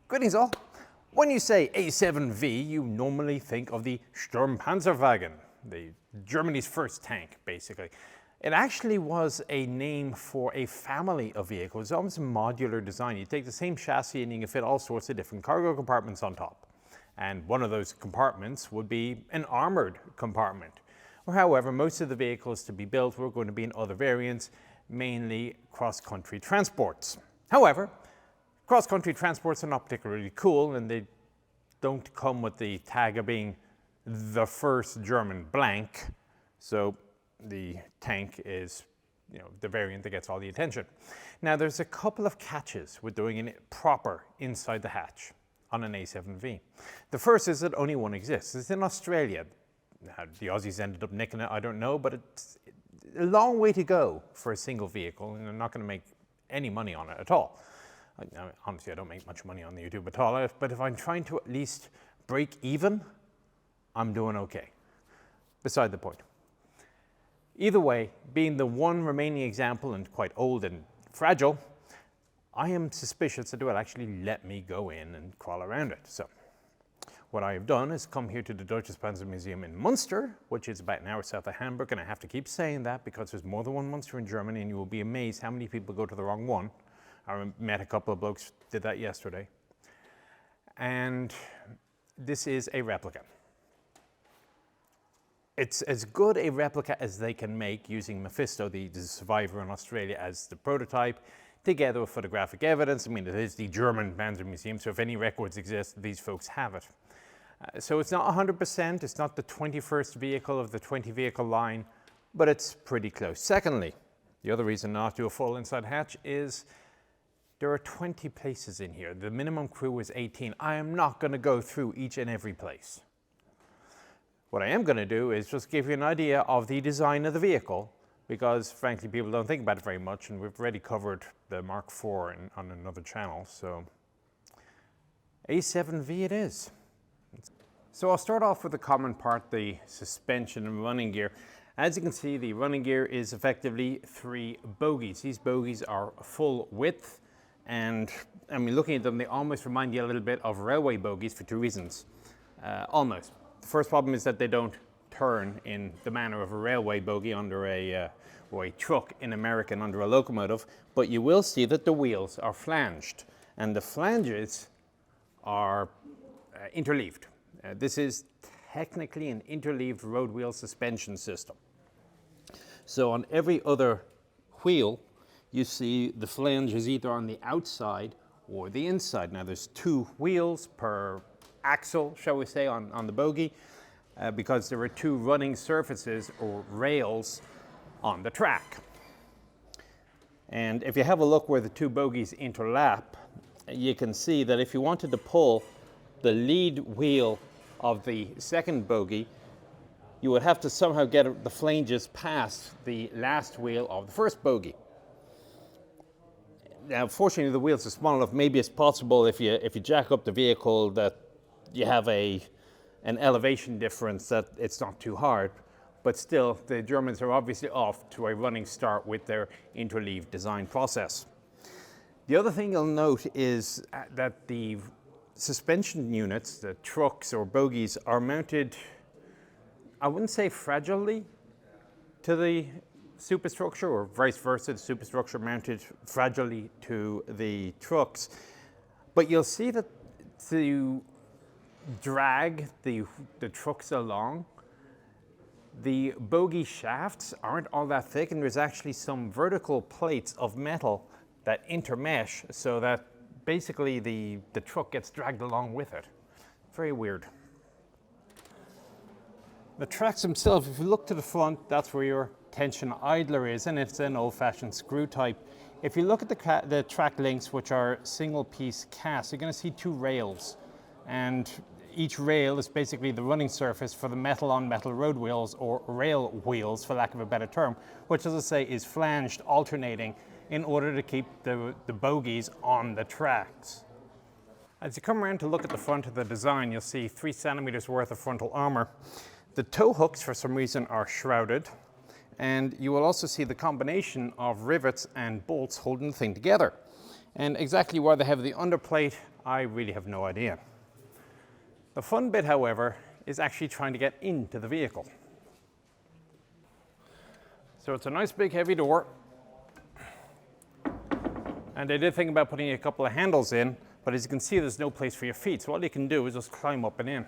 Greetings all. When you say A7V, you normally think of the Sturmpanzerwagen, Germany's first tank, basically. It actually was a name for a family of vehicles. It's almost a modular design. You take the same chassis and you can fit all sorts of different cargo compartments on top. And one of those compartments would be an armored compartment. However, most of the vehicles to be built were going to be in other variants, mainly cross-country transports. However, cross-country transports are not particularly cool, and they don't come with the tag of being the first German blank. So the tank is, the variant that gets all the attention. Now, there's a couple of catches with doing it proper inside the hatch on an A7V. The first is that only one exists. It's in Australia. How the Aussies ended up nicking it, I don't know, but it's a long way to go for a single vehicle, and they're not going to make any money on it at all. Honestly, I don't make much money on the YouTube at all, but if I'm trying to at least break even, I'm doing okay. Beside the point. Either way, being the one remaining example and quite old and fragile, I am suspicious that it will actually let me go in and crawl around it. So what I have done is come here to the German Panzermuseum in Munster, which is about an hour south of Hamburg, and I have to keep saying that because there's more than one Munster in Germany, and you will be amazed how many people go to the wrong one. I met a couple of blokes who did that yesterday. And this is a replica. It's as good a replica as they can make using Mephisto, the survivor in Australia, as the prototype, together with photographic evidence. I mean, it is the German Panzermuseum, so if any records exist, these folks have it. So it's not 100%, it's not the 21st vehicle of the 20 vehicle line, but it's pretty close. Secondly, the other reason not to do a full inside hatch is there are 20 places in here. The minimum crew is 18. I am not going to go through each and every place. What I am going to do is just give you an idea of the design of the vehicle, because frankly people don't think about it very much, and we've already covered the Mark IV on another channel. So A7V it is. So I'll start off with the common part, the suspension and running gear. As you can see, the running gear is effectively 3 bogies. These bogies are full width, and I mean, looking at them, they almost remind you a little bit of railway bogies for 2 reasons. Almost. The first problem is that they don't turn in the manner of a railway bogie under or a truck in American under a locomotive, but you will see that the wheels are flanged, and the flanges are interleaved. This is technically an interleaved road wheel suspension system. So on every other wheel, you see the flange is either on the outside or the inside. Now there's 2 wheels per axle, shall we say, on the bogie, because there are 2 running surfaces or rails on the track. And if you have a look where the 2 bogies interlap, you can see that if you wanted to pull the lead wheel of the second bogie, you would have to somehow get the flanges past the last wheel of the first bogie. Now, fortunately, the wheels are small enough. Maybe it's possible if you jack up the vehicle that you have an elevation difference that it's not too hard. But still, the Germans are obviously off to a running start with their interleaved design process. The other thing you'll note is that the suspension units, the trucks or bogies, are mounted, I wouldn't say fragilely to the superstructure, or vice versa, the superstructure mounted fragilely to the trucks. But you'll see that to drag the trucks along, the bogie shafts aren't all that thick, and there's actually some vertical plates of metal that intermesh so that basically the truck gets dragged along with it. Very weird. The tracks themselves, if you look to the front, that's where your tension idler is, and it's an old-fashioned screw type. If you look at the track links, which are single-piece cast, you're going to see 2 rails, and each rail is basically the running surface for the metal-on-metal road wheels, or rail wheels, for lack of a better term, which, as I say, is flanged, alternating, in order to keep the bogies on the tracks. As you come around to look at the front of the design, you'll see 3 centimeters worth of frontal armor. The tow hooks, for some reason, are shrouded, and you will also see the combination of rivets and bolts holding the thing together. And exactly where they have the underplate I really have no idea. The fun bit, however, is actually trying to get into the vehicle. So it's a nice big heavy door. And they did think about putting a couple of handles in, but as you can see, there's no place for your feet. So all you can do is just climb up and in.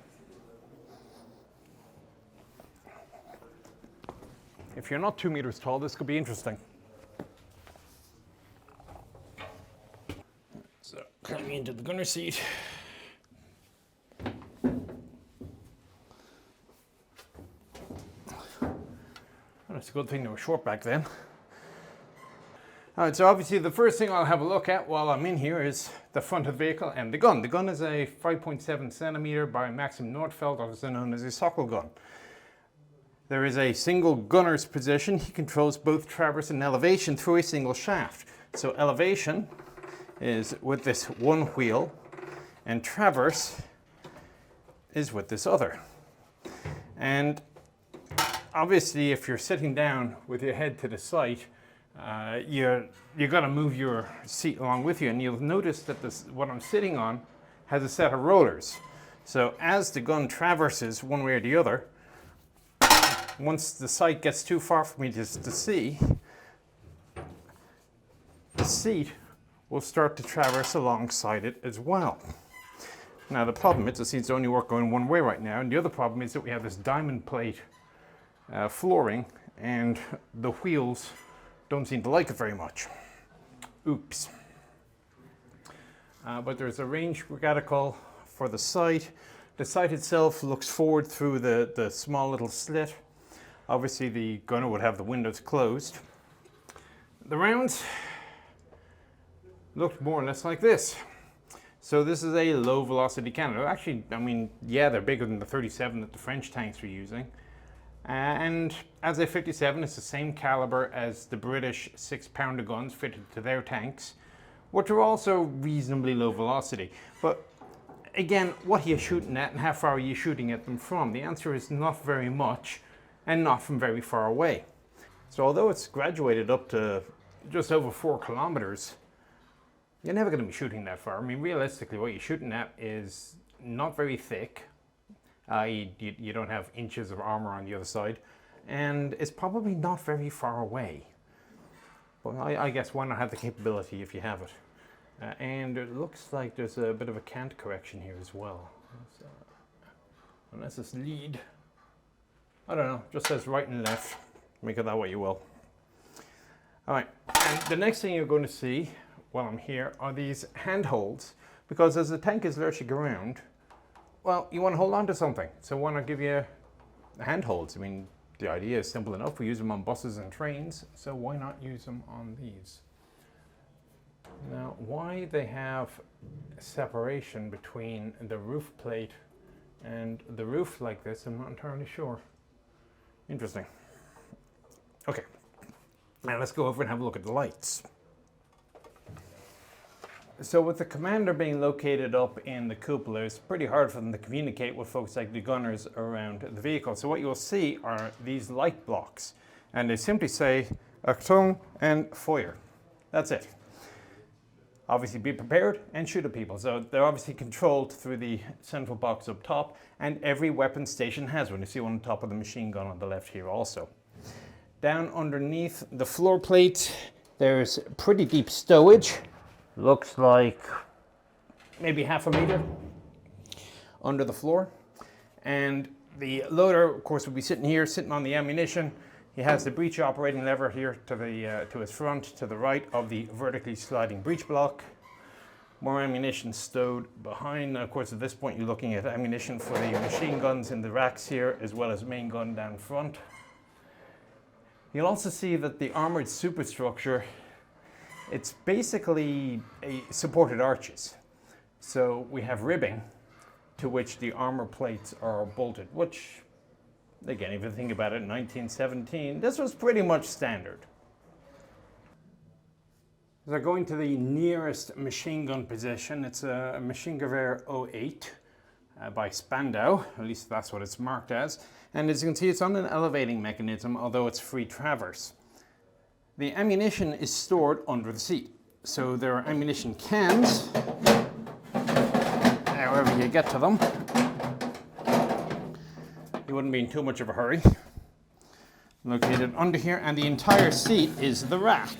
If you're not 2 meters tall, this could be interesting. So climbing into the gunner seat. Well, it's a good thing they were short back then. All right, so obviously the first thing I'll have a look at while I'm in here is the front of the vehicle and the gun. The gun is a 5.7 centimeter by Maxim Nordfeld, also known as a Sockel gun. There is a single gunner's position. He controls both traverse and elevation through a single shaft. So elevation is with this one wheel, and traverse is with this other. And obviously, if you're sitting down with your head to the sight, you're going to move your seat along with you, and you'll notice that what I'm sitting on has a set of rollers. So as the gun traverses one way or the other, once the sight gets too far for me to see, the seat will start to traverse alongside it as well. Now the problem is, it seems to only work going one way right now, and the other problem is that we have this diamond plate flooring, and the wheels don't seem to like it very much. Oops. But there's a range reticle for the sight. The sight itself looks forward through the small little slit. Obviously the gunner would have the windows closed. The rounds look more or less like this. So this is a low velocity cannon. Actually, I mean, yeah, they're bigger than the 37 that the French tanks were using. And as a 57, it's the same caliber as the British 6-pounder guns fitted to their tanks, which are also reasonably low velocity. But again, what are you shooting at and how far are you shooting at them from? The answer is not very much, and not from very far away. So although it's graduated up to just over 4 kilometers, you're never going to be shooting that far. I mean, realistically, what you're shooting at is not very thick. You don't have inches of armor on the other side, and it's probably not very far away. But I guess why not have the capability if you have it? And it looks like there's a bit of a cant correction here as well. Unless it's lead. I don't know, just says right and left. Make it that way you will. All right, and the next thing you're going to see while I'm here are these handholds, because as the tank is lurching around, well, you want to hold on to something. So why not give you handholds? I mean, the idea is simple enough. We use them on buses and trains, so why not use them on these? Now, why they have separation between the roof plate and the roof like this, I'm not entirely sure. Interesting. Okay, now let's go over and have a look at the lights. So with the commander being located up in the cupola, it's pretty hard for them to communicate with folks like the gunners around the vehicle. So what you'll see are these light blocks, and they simply say Achtung and Feuer. That's it. Obviously be prepared and shoot at people. So they're obviously controlled through the central box up top, and every weapon station has one. You see one on top of the machine gun on the left here also. Down underneath the floor plate, there's pretty deep stowage. Looks like maybe half a meter under the floor. And the loader, of course, will be sitting here, sitting on the ammunition. He has the breech operating lever here to his front, to the right of the vertically sliding breech block. More ammunition stowed behind. Of course, at this point, you're looking at ammunition for the machine guns in the racks here, as well as main gun down front. You'll also see that the armored superstructure, it's basically supported arches. So we have ribbing to which the armor plates are bolted, which, again, if you think about it, in 1917, this was pretty much standard. They're going to the nearest machine gun position. It's a Maschinengewehr 08 by Spandau, at least that's what it's marked as. And as you can see, it's on an elevating mechanism, although it's free traverse. The ammunition is stored under the seat. So there are ammunition cans you get to them, you wouldn't be in too much of a hurry. Located under here, and the entire seat is the rack.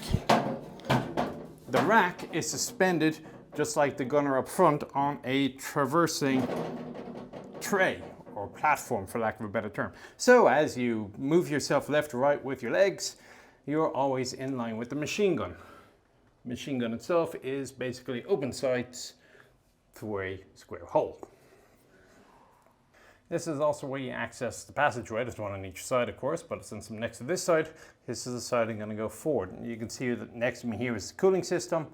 The rack is suspended, just like the gunner up front, on a traversing tray, or platform for lack of a better term. So as you move yourself left to right with your legs, you're always in line with the machine gun. The machine gun itself is basically open sights through a square hole. This is also where you access the passageway. There's one on each side, of course, but since I'm next to this side, this is the side I'm going to go forward. And you can see that next to me here is the cooling system.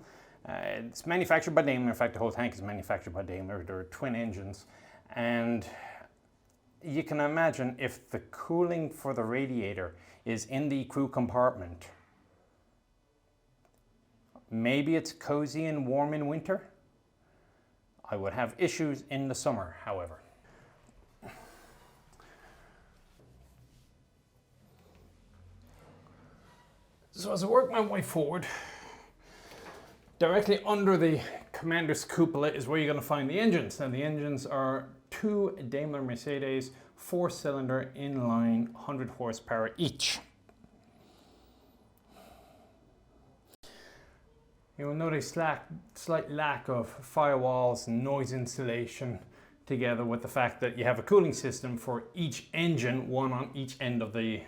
It's manufactured by Daimler. In fact, the whole tank is manufactured by Daimler. There are twin engines. And you can imagine if the cooling for the radiator is in the crew compartment, maybe it's cozy and warm in winter. I would have issues in the summer, however. So as I work my way forward, directly under the commander's cupola is where you're going to find the engines. Now the engines are two Daimler Mercedes 4-cylinder inline 100 horsepower each. You will notice slight lack of firewalls and noise insulation, together with the fact that you have a cooling system for each engine, one on each end of the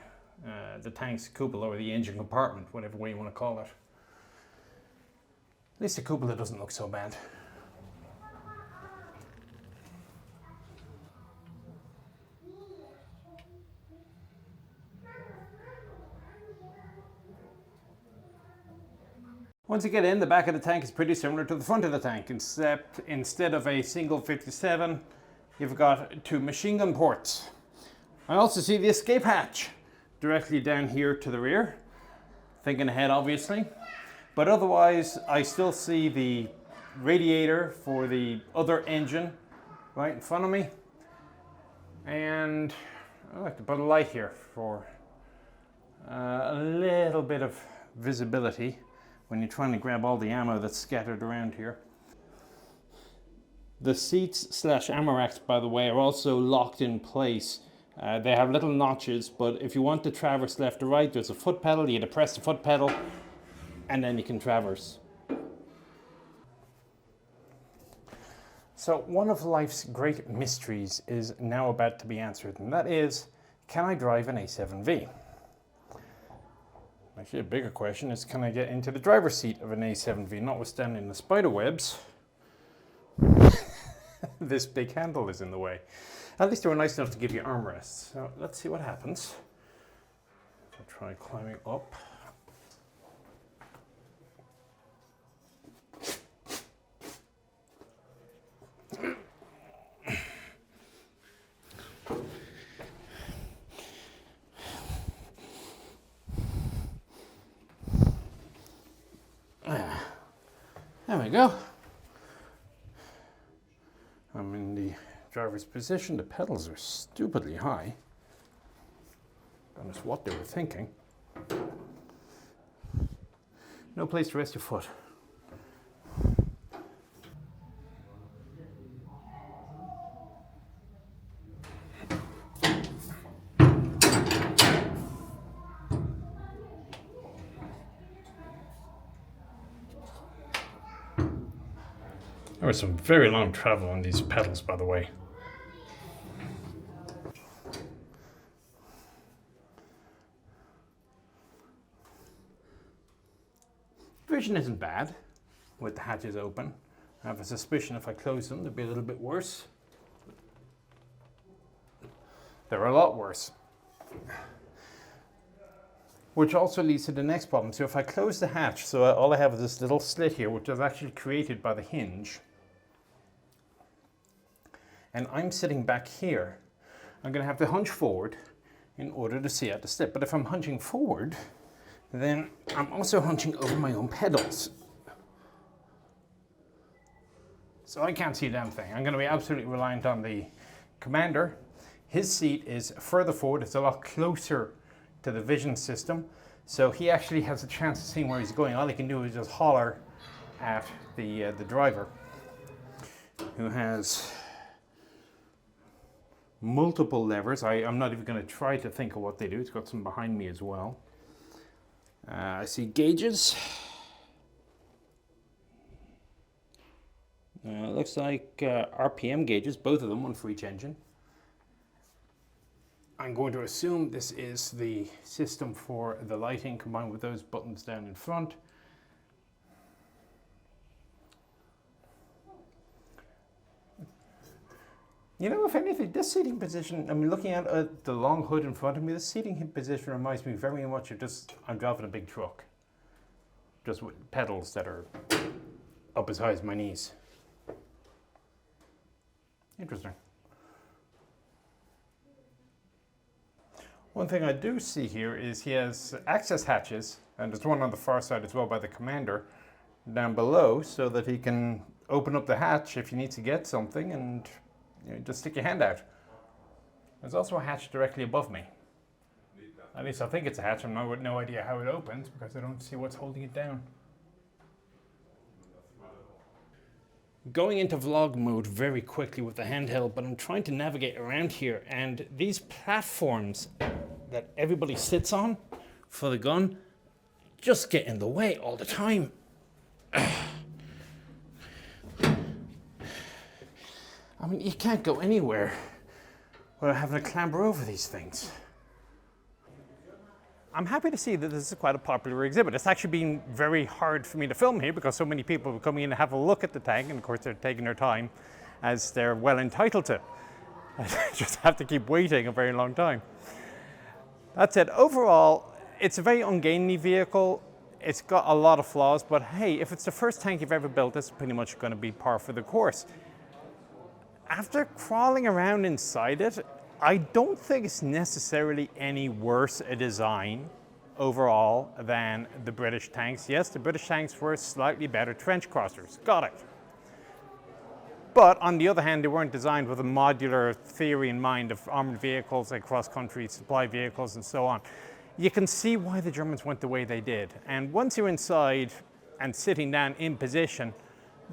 tank's cupola, or the engine compartment, whatever way you want to call it. At least the cupola doesn't look so bad. Once you get in, the back of the tank is pretty similar to the front of the tank, except instead of a single 57, you've got two machine gun ports. I also see the escape hatch directly down here to the rear. Thinking ahead, obviously. But otherwise, I still see the radiator for the other engine right in front of me. And I like to put a light here for a little bit of visibility when you're trying to grab all the ammo that's scattered around here. The seats / ammo racks, by the way, are also locked in place. They have little notches, but if you want to traverse left or right, there's a foot pedal. You depress the foot pedal, and then you can traverse. So one of life's great mysteries is now about to be answered, and that is, can I drive an A7V? Actually, a bigger question is, can I get into the driver's seat of an A7V, notwithstanding the spider webs? This big handle is in the way. At least they were nice enough to give you armrests. So let's see what happens. I'll try climbing up. There we go. I'm in the driver's position. The pedals are stupidly high. Don't know what they were thinking. No place to rest your foot. There was some very long travel on these pedals, by the way. Vision isn't bad with the hatches open. I have a suspicion if I close them, they'll be a little bit worse. They're a lot worse. Which also leads to the next problem. So if I close the hatch, so all I have is this little slit here, which is actually created by the hinge. And I'm sitting back here. I'm going to have to hunch forward in order to see out the slit. But if I'm hunching forward, then I'm also hunching over my own pedals. So I can't see a damn thing. I'm going to be absolutely reliant on the commander. His seat is further forward. It's a lot closer to the vision system. So he actually has a chance of seeing where he's going. All he can do is just holler at the driver, who has multiple levers. I'm not even going to try to think of what they do. It's got some behind me as well. I see gauges. Looks like RPM gauges, both of them, one for each engine. I'm going to assume this is the system for the lighting combined with those buttons down in front. You know, if anything, this seating position, I mean, looking at the long hood in front of me, this seating position reminds me very much of just, I'm driving a big truck. Just with pedals that are up as high as my knees. Interesting. One thing I do see here is he has access hatches, and there's one on the far side as well by the commander down below, so that he can open up the hatch if you need to get something and just stick your hand out. There's also a hatch directly above me. At least I think it's a hatch. I'm with no idea how it opens because I don't see what's holding it down. Going into vlog mode very quickly with the handheld, but I'm trying to navigate around here, and these platforms that everybody sits on for the gun just get in the way all the time. I mean, you can't go anywhere without having to clamber over these things. I'm happy to see that this is quite a popular exhibit. It's actually been very hard for me to film here because so many people are coming in to have a look at the tank, and of course they're taking their time, as they're well entitled to. I just have to keep waiting a very long time. That said, overall, it's a very ungainly vehicle. It's got a lot of flaws, but hey, if it's the first tank you've ever built, it's pretty much going to be par for the course. After crawling around inside it, I don't think it's necessarily any worse a design overall than the British tanks. Yes, the British tanks were slightly better trench crossers, got it. But on the other hand, they weren't designed with a modular theory in mind of armored vehicles like cross-country supply vehicles and so on. You can see why the Germans went the way they did. And once you're inside and sitting down in position,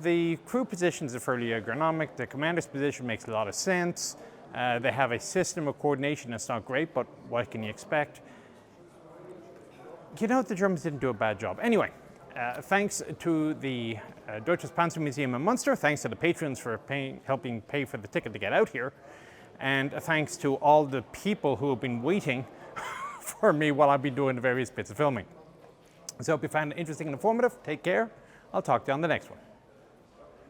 the crew positions are fairly ergonomic. The commander's position makes a lot of sense. They have a system of coordination that's not great, but what can you expect? You know, the Germans didn't do a bad job. Anyway, thanks to the Deutsches Panzermuseum in Munster, thanks to the patrons for helping pay for the ticket to get out here, and thanks to all the people who have been waiting for me while I've been doing the various bits of filming. So I hope you found it interesting and informative. Take care. I'll talk to you on the next one.